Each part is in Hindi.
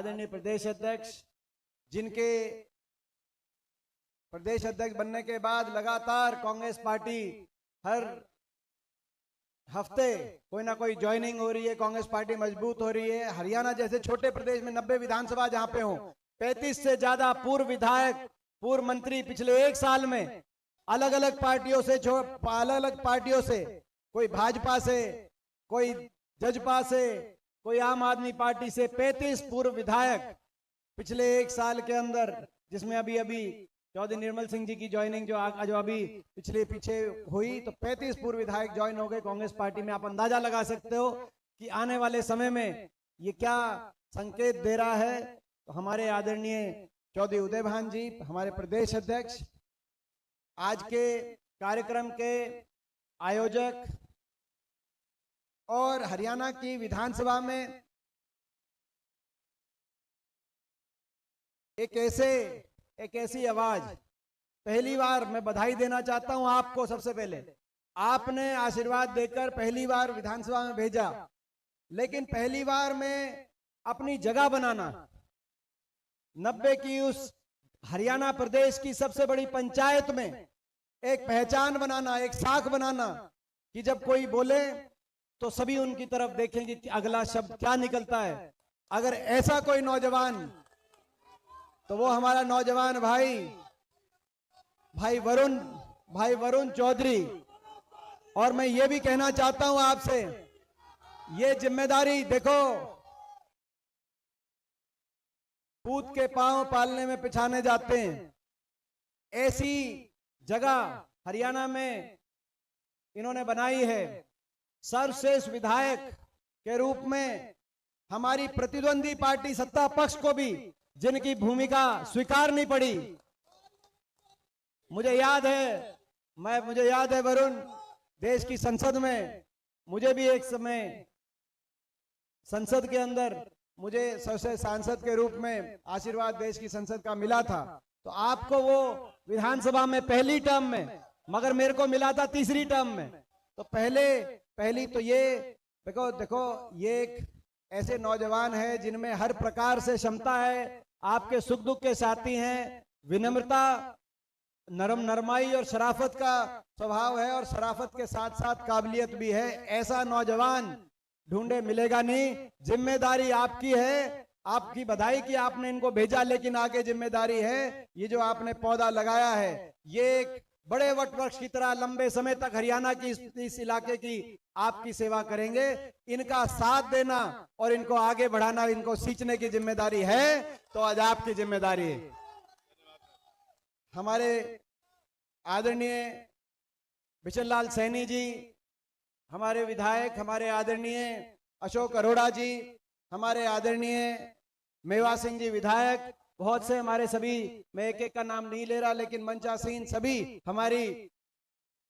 आदरणीय प्रदेश अध्यक्ष, जिनके प्रदेश अध्यक्ष बनने के बाद लगातार कांग्रेस पार्टी हर हफ्ते कोई ना कोई ज्वाइनिंग हो रही है, कांग्रेस पार्टी मजबूत हो रही है। हरियाणा जैसे छोटे प्रदेश में 90 विधानसभा जहां पे हो, 35 से ज्यादा पूर्व विधायक, पूर्व मंत्री पिछले एक साल में अलग अलग पार्टियों से, कोई भाजपा से, कोई जजपा से, कोई आम आदमी पार्टी से 35 पूर्व विधायक पिछले एक साल के अंदर, जिसमें अभी चौधरी निर्मल सिंह जी की ज्वाइनिंग जो अभी पीछे हुई, तो 35 पूर्व विधायक ज्वाइन हो गए कांग्रेस पार्टी में। आप अंदाजा लगा सकते हो कि आने वाले समय में ये क्या संकेत दे रहा है। तो हमारे आदरणीय चौधरी उदय भान जी, हमारे प्रदेश अध्यक्ष, आज के कार्यक्रम के आयोजक और हरियाणा की विधानसभा में एक ऐसी आवाज, पहली बार मैं बधाई देना चाहता हूं आपको। सबसे पहले आपने आशीर्वाद देकर पहली बार विधानसभा में भेजा, लेकिन पहली बार में अपनी जगह बनाना, 90 की उस हरियाणा प्रदेश की सबसे बड़ी पंचायत में एक पहचान बनाना, एक साख बनाना कि जब कोई बोले तो सभी उनकी तरफ देखेंगे कि अगला शब्द क्या निकलता है। अगर ऐसा कोई नौजवान, तो वो हमारा नौजवान भाई वरुण चौधरी। और मैं ये भी कहना चाहता हूं आपसे, ये जिम्मेदारी देखो, पूत के पांव पालने में पिछाने जाते हैं। ऐसी जगह हरियाणा में इन्होंने बनाई है। सर्वश्रेष्ठ विधायक के रूप में हमारी प्रतिद्वंदी पार्टी सत्ता पक्ष को भी जिनकी भूमिका स्वीकार नहीं पड़ी। मुझे याद है वरुण, देश की संसद में मुझे भी एक समय संसद के अंदर मुझे सर्वश्रेष्ठ सांसद के रूप में आशीर्वाद देश की संसद का मिला था। तो आपको वो विधानसभा में पहली टर्म में, मगर मेरे को मिला था तीसरी टर्म में। तो पहली तो ये देखो ये एक ऐसे नौजवान है जिनमें हर प्रकार से क्षमता है, आपके सुख दुख के साथी हैं, विनम्रता, नरमाई और शराफत का स्वभाव है, और शराफत के साथ साथ काबिलियत भी है। ऐसा नौजवान ढूंढे मिलेगा नहीं। जिम्मेदारी आपकी है, आपकी बधाई कि आपने इनको भेजा, लेकिन आगे जिम्मेदारी है, ये जो आपने पौधा लगाया है, ये एक बड़े वट वृक्ष की तरह लंबे समय तक हरियाणा की इस इलाके की आपकी सेवा करेंगे। इनका साथ देना और इनको आगे बढ़ाना, इनको सींचने की जिम्मेदारी है, तो आज आपकी जिम्मेदारी है। हमारे आदरणीय बिशन लाल सैनी जी, हमारे विधायक, हमारे आदरणीय अशोक अरोड़ा जी, हमारे आदरणीय मेवा सिंह जी विधायक, बहुत से हमारे सभी, मैं एक एक का नाम नहीं ले रहा, लेकिन मंचासीन सभी, हमारी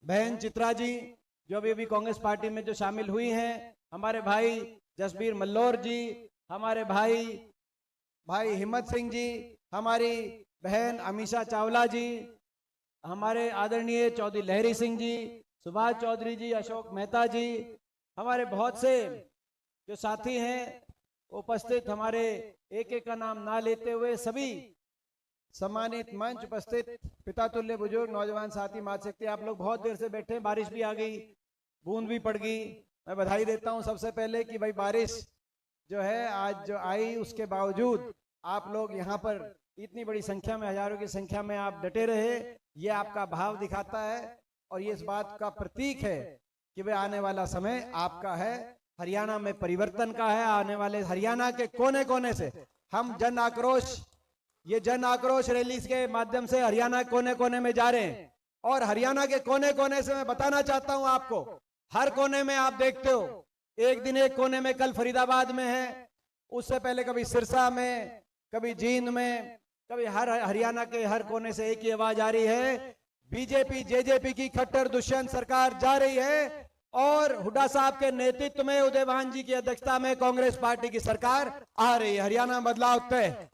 बहन चित्रा जी जो अभी कांग्रेस पार्टी में जो शामिल हुई हैं, हमारे भाई जसबीर मल्लौर जी, हमारे भाई हिम्मत सिंह जी, हमारी बहन अमीषा चावला जी, हमारे आदरणीय चौधरी लहरी सिंह जी, सुभाष चौधरी जी, अशोक मेहता जी, हमारे बहुत से जो साथी हैं उपस्थित, हमारे एक एक का नाम ना लेते हुए सभी सम्मानित मंच उपस्थित पिता तुल्य बुजुर्ग नौजवान साथी, मातृशक्ति, आप लोग बहुत देर से बैठे, बारिश भी आ गई, बूंद भी पड़ गई। मैं बधाई देता हूं सबसे पहले कि भाई बारिश जो है आज जो आई, उसके बावजूद आप लोग यहाँ पर इतनी बड़ी संख्या में, हजारों की संख्या में आप डटे रहे। ये आपका भाव दिखाता है और ये इस बात का प्रतीक है कि भाई आने वाला समय आपका है, हरियाणा में परिवर्तन का है। आने वाले हरियाणा के कोने कोने से हम जन आक्रोश रैली के माध्यम से हरियाणा कोने कोने में जा रहे हैं, और हरियाणा के कोने कोने से मैं बताना चाहता हूं आपको, हर कोने में आप देखते हो, एक दिन एक कोने में, कल फरीदाबाद में है, उससे पहले कभी सिरसा में, कभी जींद में, कभी हरियाणा के हर कोने से एक ही आवाज आ रही है, बीजेपी जेजेपी की खट्टर दुष्यंत सरकार जा रही है, और हुड्डा साहब के नेतृत्व में, उदय भान जी की अध्यक्षता में कांग्रेस पार्टी की सरकार आ रही है। हरियाणा में बदलाव तय।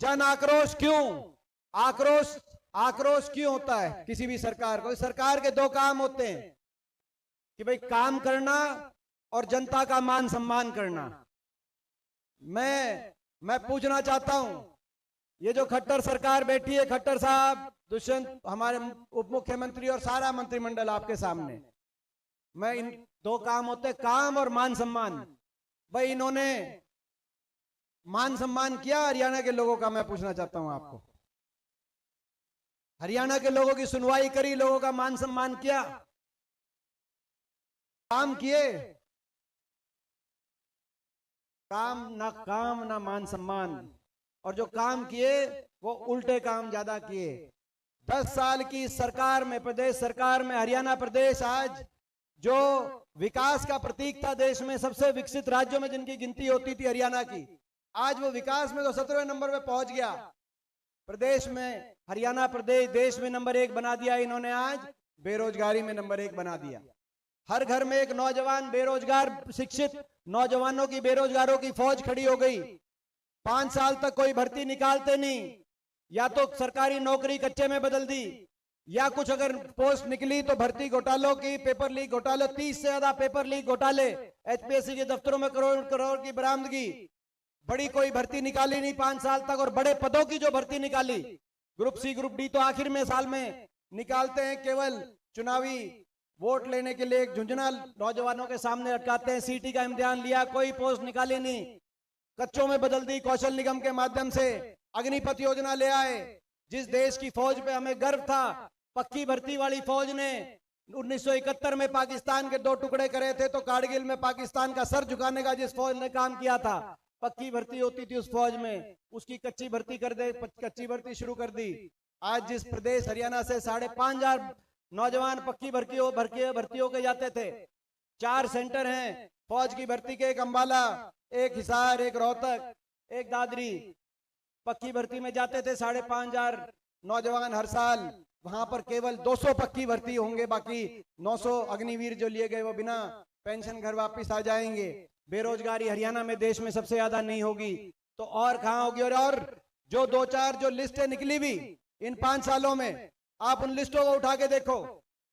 जन आक्रोश क्यों? आक्रोश क्यों होता है किसी भी सरकार को? सरकार के दो काम होते हैं कि भाई काम करना और जनता का मान सम्मान करना। मैं मैं पूछना चाहता हूं, ये जो खट्टर सरकार बैठी है, खट्टर साहब, दुष्यंत, हमारे उप मुख्यमंत्री और सारा मंत्रिमंडल आपके सामने, मैं इन दो काम होते, काम और मान सम्मान। भाई इन्होंने मान सम्मान किया हरियाणा के लोगों का? मैं पूछना चाहता हूं आपको, हरियाणा के लोगों की सुनवाई करी, लोगों का मान सम्मान किया? काम किए? काम ना मान सम्मान। और जो काम किए वो उल्टे काम ज्यादा किए। 10 साल की सरकार में, प्रदेश सरकार में, हरियाणा प्रदेश आज जो विकास का प्रतीक था, देश में सबसे विकसित राज्यों में जिनकी गिनती होती थी हरियाणा की, आज वो विकास में तो 17वें नंबर पे पहुंच गया। प्रदेश में हरियाणा प्रदेश देश में नंबर 1 बना दिया इन्होंने। आज बेरोजगारी में नंबर 1 बना दिया। हर घर में एक नौजवान बेरोजगार, शिक्षित नौजवानों की, बेरोजगारों की फौज खड़ी हो गई। 5 साल तक कोई भर्ती निकालते नहीं, या तो सरकारी नौकरी कच्चे में बदल दी, या कुछ अगर पोस्ट निकली तो भर्ती घोटालों की, पेपर लीक घोटाले, 30 से ज्यादा पेपर लीक घोटाले, एचपीएससी के दफ्तरों में करोड़ करोड़ की बरामदगी। बड़ी कोई भर्ती निकाली नहीं 5 साल तक, और बड़े पदों की जो भर्ती निकाली, ग्रुप सी ग्रुप डी तो आखिर में साल में निकालते हैं, केवल चुनावी वोट लेने के लिए एक झुंझुना नौजवानों के सामने अटकाते हैं। सीटी का इम्तिहान लिया, कोई पोस्ट निकाली नहीं, कच्चों में बदल दी। कौशल निगम के माध्यम से अग्निपथ योजना ले आए। जिस देश की फौज पे हमें गर्व था, पक्की भर्ती वाली फौज ने 1971 में पाकिस्तान के 2 टुकड़े करे थे, तो कारगिल में पाकिस्तान का सर झुकाने का जिस फौज ने काम किया था, पक्की भर्ती होती थी उस फौज में, उसकी कच्ची भर्ती कर दे, कच्ची भर्ती शुरू कर दी। आज जिस प्रदेश हरियाणा से 5,500 नौजवान पक्की भर्तियों के जाते थे, 4 सेंटर हैं फौज की भर्ती के, एक अंबाला, एक हिसार, एक रोहतक, एक दादरी। पक्की भर्ती में जाते थे 5,500 नौजवान हर साल। वहां पर केवल 200 पक्की भर्ती होंगे, बाकी 900 अग्निवीर जो लिए गए वो बिना पेंशन घर वापस आ जाएंगे। बेरोजगारी हरियाणा में देश में सबसे ज्यादा नहीं होगी तो और कहां होगी? और जो 2-4 जो लिस्टें निकली भी इन 5 सालों में, आप उन लिस्टों को उठा के देखो,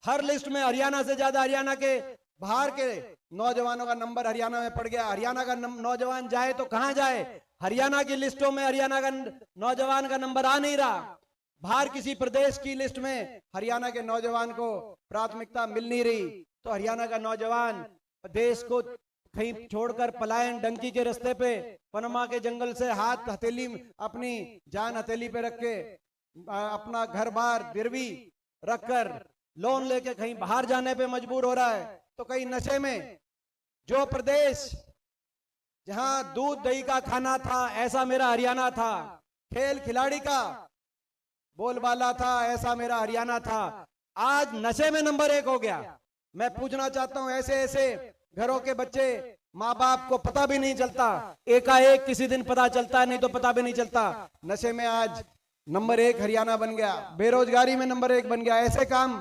हर लिस्ट में हरियाणा से ज्यादा, हरियाणा के बाहर के नौजवानों का नंबर हरियाणा में पड़ गया। हरियाणा का नौजवान जाए तो कहां जाए? हरियाणा की लिस्टों में हरियाणा का नौजवान का नंबर आ नहीं रहा। बाहर किसी प्रदेश की लिस्ट में हरियाणा के नौजवान को प्राथमिकता मिल नहीं रही। तो हरियाणा का नौजवान देश को कहीं छोड़कर पलायन, डंकी के रास्ते पे, पनमा के जंगल से हाथ हथेली, अपनी जान हथेली पे रख के, अपना घर बार गिरवी रखकर लोन लेके कहीं बाहर जाने पे मजबूर हो रहा है। तो कहीं नशे में, जो प्रदेश जहां दूध दही का खाना था, ऐसा मेरा हरियाणा था। खेल खिलाड़ी का बोलबाला था, ऐसा मेरा हरियाणा था। आज नशे में नंबर 1 हो गया। मैं पूछना चाहता हूं, ऐसे ऐसे घरों के बच्चे, माँ बाप को पता भी नहीं चलता, एकाएक किसी दिन पता चलता, नहीं तो पता भी नहीं चलता। नशे में आज नंबर 1 हरियाणा बन गया, बेरोजगारी में नंबर 1 बन गया। ऐसे काम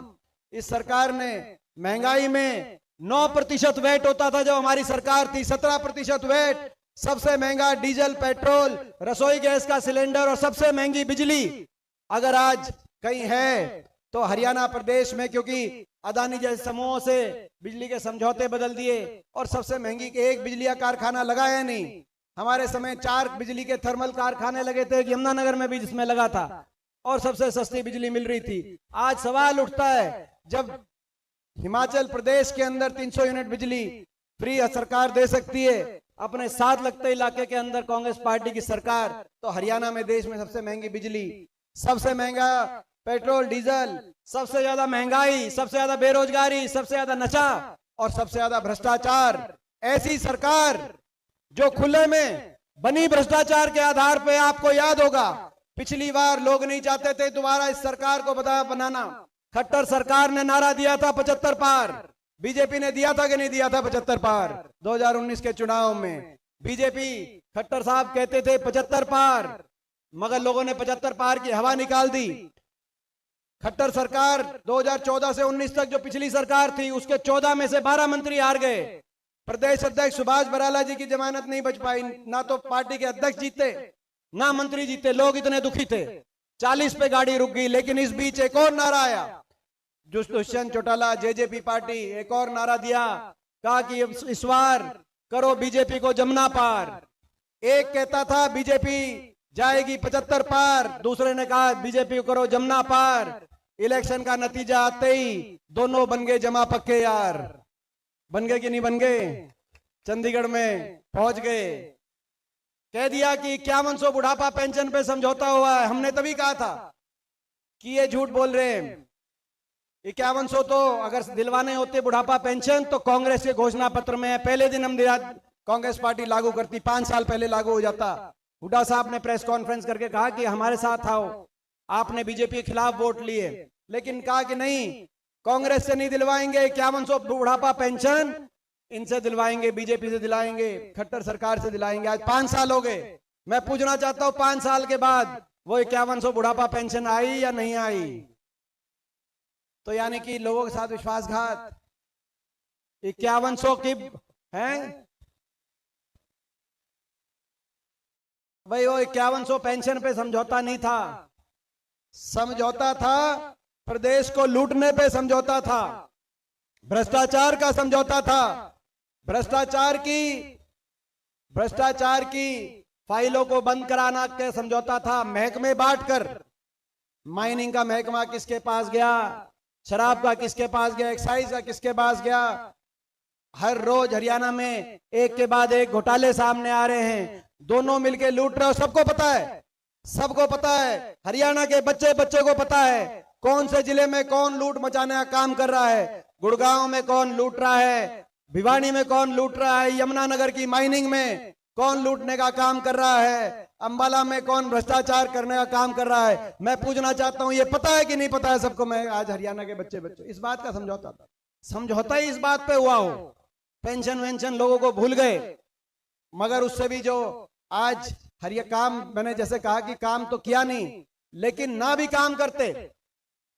इस सरकार ने, महंगाई में 9% वैट होता था जब हमारी सरकार थी, 17% वैट, सबसे महंगा डीजल, पेट्रोल, रसोई गैस का सिलेंडर और सबसे महंगी बिजली अगर आज कहीं है तो हरियाणा प्रदेश में, क्योंकि अदानी जैसे समूहों से बिजली के समझौते बदल दिए और सबसे महंगी एक बिजली का कारखाना लगाया नहीं। हमारे समय 4 बिजली के थर्मल कारखाने लगे थे, यमुनानगर में भी जिसमें लगा था, और सबसे सस्ती बिजली मिल रही थी। आज सवाल उठता है, जब हिमाचल प्रदेश के अंदर 300 यूनिट बिजली फ्री सरकार दे सकती है, अपने साथ लगते इलाके के अंदर कांग्रेस पार्टी की सरकार, तो हरियाणा में देश में सबसे महंगी बिजली, सबसे महंगा पेट्रोल डीजल, सबसे ज्यादा महंगाई, सबसे ज्यादा बेरोजगारी, सबसे ज्यादा नशा और सबसे ज्यादा भ्रष्टाचार। ऐसी सरकार जो खुले में बनी भ्रष्टाचार के आधार पे, आपको याद होगा पिछली बार लोग नहीं चाहते थे दोबारा इस सरकार को बनाना। खट्टर सरकार ने नारा दिया था 75 पार, बीजेपी ने दिया था कि नहीं दिया था 75 पार? 2019 के चुनाव में बीजेपी, खट्टर साहब कहते थे 75 पार, मगर लोगों ने 75 पार की हवा निकाल दी। खट्टर सरकार 2014 से 19 तक जो पिछली सरकार थी, उसके 14 में से 12 मंत्री हार गए। प्रदेश अध्यक्ष सुभाष बराला जी की जमानत नहीं बच पाई, ना तो पार्टी के अध्यक्ष जीते ना मंत्री जीते। लोग इतने दुखी थे, 40 पे गाड़ी रुक गई। लेकिन इस बीच एक और नारा आया, दुष्यंत चौटाला, जेजेपी पार्टी एक और नारा दिया, कहा कि इस बार करो बीजेपी को जमुना पार। एक कहता था बीजेपी जाएगी 75 पार, दूसरे ने कहा बीजेपी करो जमुना पार। इलेक्शन का नतीजा आते ही दोनों बन गए जमा पक्के यार। बन गए कि नहीं बन गए? चंडीगढ़ में पहुंच गए, कह दिया कि 5100 बुढ़ापा पेंशन पे समझौता हुआ है। हमने तभी कहा था कि ये झूठ बोल रहे हैं। 5100 तो अगर दिलवाने होते बुढ़ापा पेंशन तो कांग्रेस के घोषणा पत्र में है, पहले दिन हम कांग्रेस पार्टी लागू करती, 5 साल पहले लागू हो जाता। हुड्डा साहब ने प्रेस कॉन्फ्रेंस करके कहा कि हमारे साथ आओ, आपने बीजेपी के खिलाफ वोट लिए, लेकिन कहा कि नहीं, कांग्रेस से नहीं दिलवाएंगे 5100 बुढ़ापा पेंशन, इनसे दिलवाएंगे, बीजेपी से दिलाएंगे, खट्टर सरकार से दिलाएंगे। आज 5 साल हो गए। मैं पूछना चाहता हूं 5 साल के बाद वो 5100 बुढ़ापा पेंशन आई या नहीं आई? तो यानी कि लोगों के साथ विश्वासघात। 5100 की है भाई, वो 5100 पेंशन पे समझौता नहीं था, समझौता था प्रदेश को लूटने पे समझौता था, भ्रष्टाचार का समझौता था। भ्रष्टाचार की फाइलों को बंद कराना के समझौता था। महकमे बांटकर, माइनिंग का महकमा किसके पास गया, शराब का किसके पास गया, एक्साइज का किसके पास गया। हर रोज हरियाणा में एक के बाद एक घोटाले सामने आ रहे हैं, दोनों मिलके लूट रहे हो। सबको पता है, सबको पता है, हरियाणा के बच्चे बच्चे को पता है कौन से जिले में कौन लूट मचाने का काम कर रहा है। गुड़गांव में कौन लूट रहा है, भिवानी में कौन लूट रहा है, यमुनानगर की माइनिंग में कौन लूटने का काम कर रहा है, अंबाला में कौन भ्रष्टाचार करने का काम कर रहा है। मैं पूछना चाहता हूं, ये पता है कि नहीं पता है सबको? मैं आज हरियाणा के बच्चे बच्चे इस बात का समझौता था, समझौता ही इस बात पे हुआ हो। पेंशन वेंशन लोगों को भूल गए, मगर उससे भी जो आज काम, मैंने जैसे कहा कि काम तो किया नहीं, लेकिन ना भी काम करते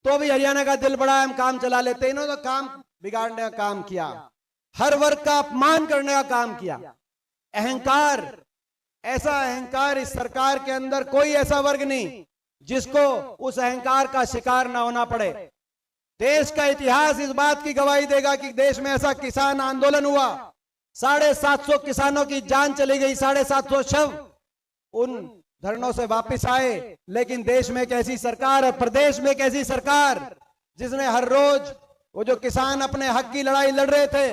तो भी हरियाणा का दिल बड़ा है, हम काम चला लेते। इन्होंने तो काम बिगाड़ने का काम किया, हर वर्ग का अपमान करने का काम किया। अहंकार, ऐसा अहंकार इस सरकार के अंदर कोई ऐसा वर्ग नहीं जिसको उस अहंकार का शिकार ना होना पड़े। देश का इतिहास इस बात की गवाही देगा कि देश में ऐसा किसान आंदोलन हुआ, 750 किसानों की जान चली गई, 750 शव उन धरनों से वापस आए। लेकिन देश में एक ऐसी सरकार और प्रदेश में एक ऐसी सरकार जिसने हर रोज वो जो किसान अपने हक की लड़ाई लड़ रहे थे,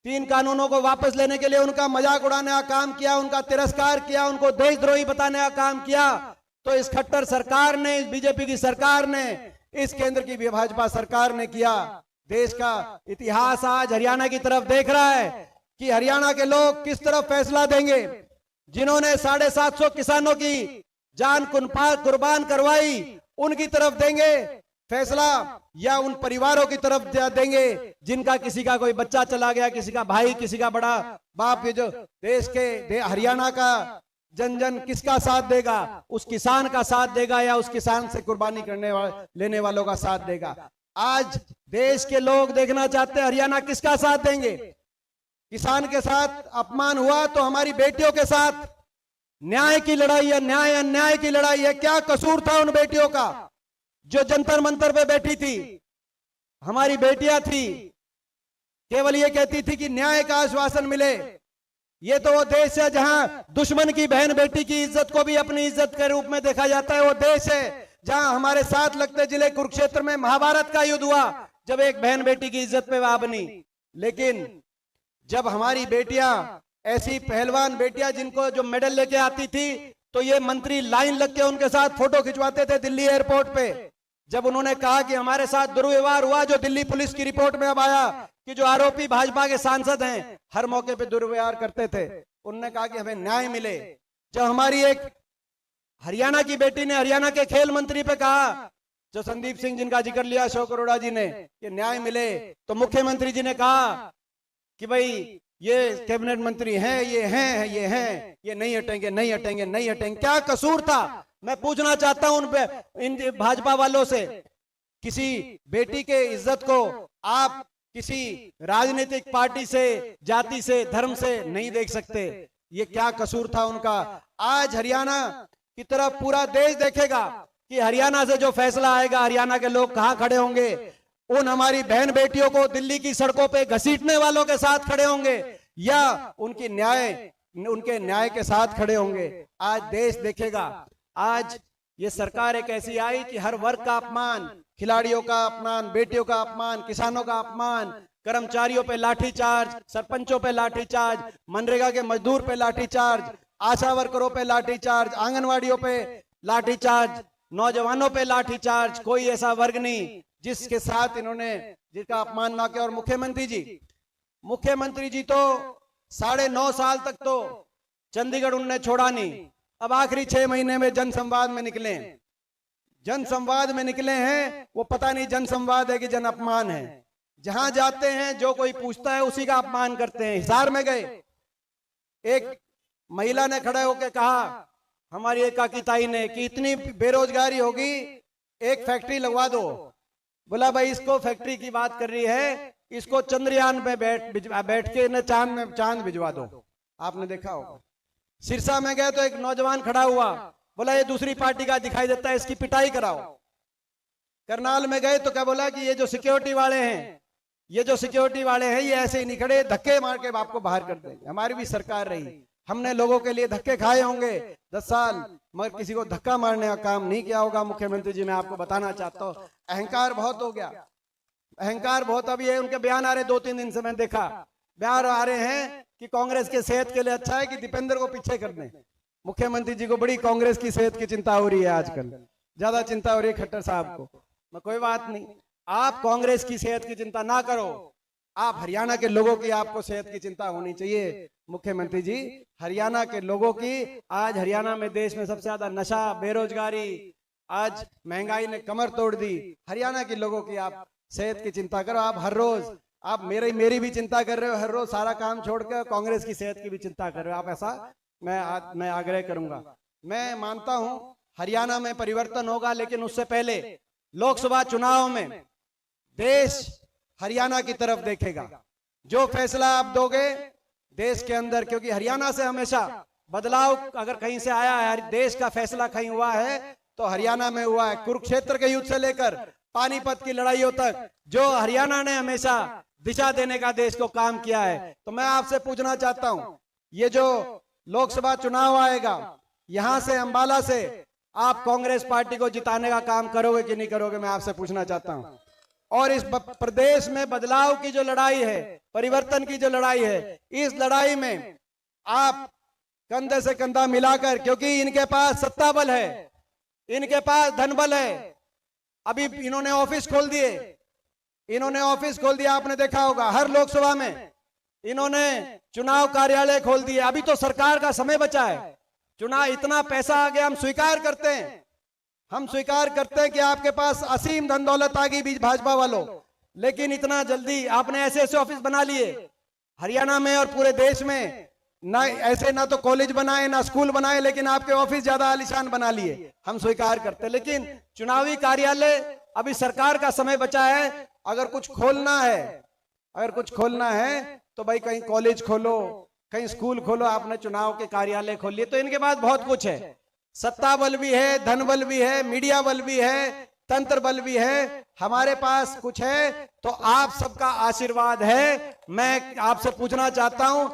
3 कानूनों को वापस लेने के लिए उनका मजाक उड़ाने का काम किया, उनका तिरस्कार किया, उनको देशद्रोही बताने का काम किया। तो इस खट्टर सरकार ने, इस बीजेपी की सरकार ने, इस केंद्र की भाजपा सरकार ने किया। देश का इतिहास आज हरियाणा की तरफ देख रहा है कि हरियाणा के लोग किस तरफ फैसला देंगे। जिन्होंने 750 किसानों की जान कुर्बान करवाई, उनकी तरफ देंगे फैसला या उन परिवारों की तरफ देंगे जिनका किसी का कोई बच्चा चला गया, किसी का भाई, किसी का बड़ा बाप। ये जो देश के हरियाणा का जन जन किसका साथ देगा? उस किसान का साथ देगा या उस किसान से कुर्बानी लेने वालों का साथ देगा? आज देश के लोग देखना चाहते हैं हरियाणा किसका साथ देंगे। किसान के साथ अपमान हुआ तो हमारी बेटियों के साथ न्याय की लड़ाई है, न्याय अन्याय की लड़ाई है। क्या कसूर था उन बेटियों का जो जंतर मंतर पे बैठी थी? हमारी बेटियां थी, केवल ये कहती थी कि न्याय का आश्वासन मिले। ये तो वो देश है जहां दुश्मन की बहन बेटी की इज्जत को भी अपनी इज्जत के रूप में देखा जाता है। वो देश है जहां हमारे साथ लगते जिले कुरुक्षेत्र में महाभारत का युद्ध हुआ, जब एक बहन बेटी की इज्जत पे वार बनी। लेकिन जब हमारी बेटियां, ऐसी पहलवान बेटियां जिनको जो मेडल लेके आती थी, तो ये मंत्री लाइन लग के उनके साथ फोटो खिंचवाते थे दिल्ली एयरपोर्ट पे। जब उन्होंने कहा कि हमारे साथ दुर्व्यवहार हुआ, जो दिल्ली पुलिस की रिपोर्ट में अब आया कि जो आरोपी भाजपा के सांसद हैं हर मौके पे दुर्व्यवहार करते थे, उन्होंने कहा कि हमें न्याय मिले। जब हमारी एक हरियाणा की बेटी ने हरियाणा के खेल मंत्री पे कहा, जो संदीप सिंह जिनका जिक्र लिया अशोक अरोड़ा जी ने, कि न्याय मिले, तो मुख्यमंत्री जी ने कहा कि भाई ये कैबिनेट मंत्री हैं, ये नहीं हटेंगे, नहीं हटेंगे, नहीं हटेंगे। क्या कसूर था? मैं पूछना चाहता हूं इन भाजपा वालों से, किसी बेटी के इज्जत को आप किसी राजनीतिक पार्टी से, जाति से, धर्म से नहीं देख सकते। ये क्या कसूर था उनका? आज हरियाणा की तरफ पूरा देश देखेगा कि हरियाणा से जो फैसला आएगा, हरियाणा के लोग कहां खड़े होंगे। उन हमारी बहन बेटियों को दिल्ली की सड़कों पे घसीटने वालों के साथ खड़े होंगे या उनकी न्याय उनके न्याय के साथ खड़े होंगे। आज देश देखेगा, आज ये सरकार एक ऐसी आई कि हर वर्ग का अपमान, खिलाड़ियों का अपमान, बेटियों का अपमान, किसानों का अपमान, कर्मचारियों पे लाठीचार्ज, सरपंचों पे लाठीचार्ज, मनरेगा के मजदूर पे लाठीचार्ज, आशा वर्करों पे लाठीचार्ज, आंगनवाड़ियों पे लाठीचार्ज, नौजवानों पे लाठीचार्ज। कोई ऐसा वर्ग नहीं जिसके साथ इन्होंने जिसका अपमान ना किया। और मुख्यमंत्री जी तो 9.5 साल तक तो चंडीगढ़ उनने छोड़ा नहीं। अब आखिरी 6 महीने में जनसंवाद में निकले हैं। जनसंवाद में निकले हैं, वो पता नहीं जनसंवाद है कि जन अपमान है। जहां जाते हैं जो कोई पूछता है उसी का अपमान करते हैं। हिसार में गए, एक महिला ने खड़े होकर कहा, हमारी एकाकीताई ने, कि इतनी बेरोजगारी होगी, एक फैक्ट्री लगवा दो। बोला भाई इसको फैक्ट्री की बात कर रही है, इसको चंद्रयान पे बैठ के न चांद भिजवा दो। आपने देखा होगा। सिरसा में गए तो एक नौजवान खड़ा हुआ, बोला ये दूसरी पार्टी का दिखाई देता है, इसकी पिटाई कराओ। करनाल में गए तो क्या बोला कि ये जो सिक्योरिटी वाले हैं, ये ऐसे ही नहीं खड़े, धक्के मार के आपको बाहर कर देंगे। हमारी भी सरकार रही, हमने लोगों के लिए धक्के खाए होंगे 10 साल, मगर किसी को धक्का मारने का काम नहीं किया होगा। मुख्यमंत्री जी, मैं आपको बताना चाहता हूँ, अहंकार बहुत हो गया, अहंकार बहुत। अभी है उनके बयान आ रहे, 2-3 दिन से मैं देखा बयान आ रहे हैं कि कांग्रेस के सेहत के लिए अच्छा है कि दीपेंद्र को पीछे कर दें। मुख्यमंत्री जी को बड़ी कांग्रेस की सेहत की चिंता हो रही है आजकल, ज्यादा चिंता हो रही है खट्टर साहब को। कोई बात नहीं, आप कांग्रेस की सेहत की चिंता ना करो, आप हरियाणा के लोगों की आपको सेहत की चिंता होनी चाहिए। मुख्यमंत्री जी, हरियाणा के लोगों की, आज हरियाणा में देश में सबसे ज्यादा नशा, बेरोजगारी, आज महंगाई ने कमर तोड़ दी। हरियाणा के लोगों की आप सेहत की चिंता करो। आप हर रोज, आप मेरी भी चिंता कर रहे हो, हर रोज सारा काम छोड़कर कांग्रेस की सेहत की भी चिंता कर रहे हो। आप ऐसा मैं आग्रह करूंगा। मैं मानता हूं हरियाणा में परिवर्तन होगा, लेकिन उससे पहले लोकसभा चुनाव में देश हरियाणा की तरफ देखेगा। जो फैसला आप दोगे देश के अंदर, क्योंकि हरियाणा से हमेशा बदलाव अगर कहीं से आया है, देश का फैसला कहीं हुआ है तो हरियाणा में हुआ है। कुरुक्षेत्र के युद्ध से लेकर पानीपत की लड़ाइयों तक जो हरियाणा ने हमेशा दिशा देने का देश को काम किया है। तो मैं आपसे पूछना चाहता हूं, ये जो लोकसभा चुनाव आएगा, यहां से अंबाला से आप कांग्रेस पार्टी को जिताने का काम करोगे कि नहीं करोगे, मैं आपसे पूछना चाहता हूं। और इस प्रदेश में बदलाव की जो लड़ाई है, परिवर्तन की जो लड़ाई है, इस लड़ाई में आप कंधे से कंधा मिलाकर, क्योंकि इनके पास सत्ता बल है, इनके पास धन बल है। अभी इन्होंने ऑफिस खोल दिया, आपने देखा होगा। हर लोकसभा में इन्होंने चुनाव कार्यालय खोल दिए। अभी तो सरकार का समय बचा है, चुनाव इतना पैसा आ गया, हम स्वीकार करते हैं कि आपके पास असीम धन दौलत आ गई भाजपा वालों, लेकिन इतना जल्दी आपने ऐसे ऑफिस बना लिए हरियाणा में और पूरे देश में। ना तो कॉलेज बनाए, ना स्कूल बनाए, लेकिन आपके ऑफिस ज्यादा आलीशान बना लिए। हम स्वीकार करते, लेकिन चुनावी कार्यालय अभी सरकार का समय बचा है। अगर कुछ खोलना है तो भाई कहीं कॉलेज खोलो, कहीं स्कूल खोलो, आपने चुनाव के कार्यालय खोल लिए। तो इनके पास बहुत कुछ है, सत्ता बल भी है, धन बल भी है, मीडिया बल भी है, तंत्र बल भी है। हमारे पास कुछ है तो आप सबका आशीर्वाद है। मैं आपसे पूछना चाहता हूं,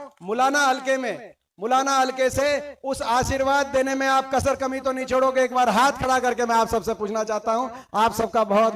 मुलाना हल्के से उस आशीर्वाद देने में आप कसर कमी तो नहीं छोड़ोगे। एक बार हाथ खड़ा करके मैं आप सबसे पूछना चाहता हूं। आप सबका बहुत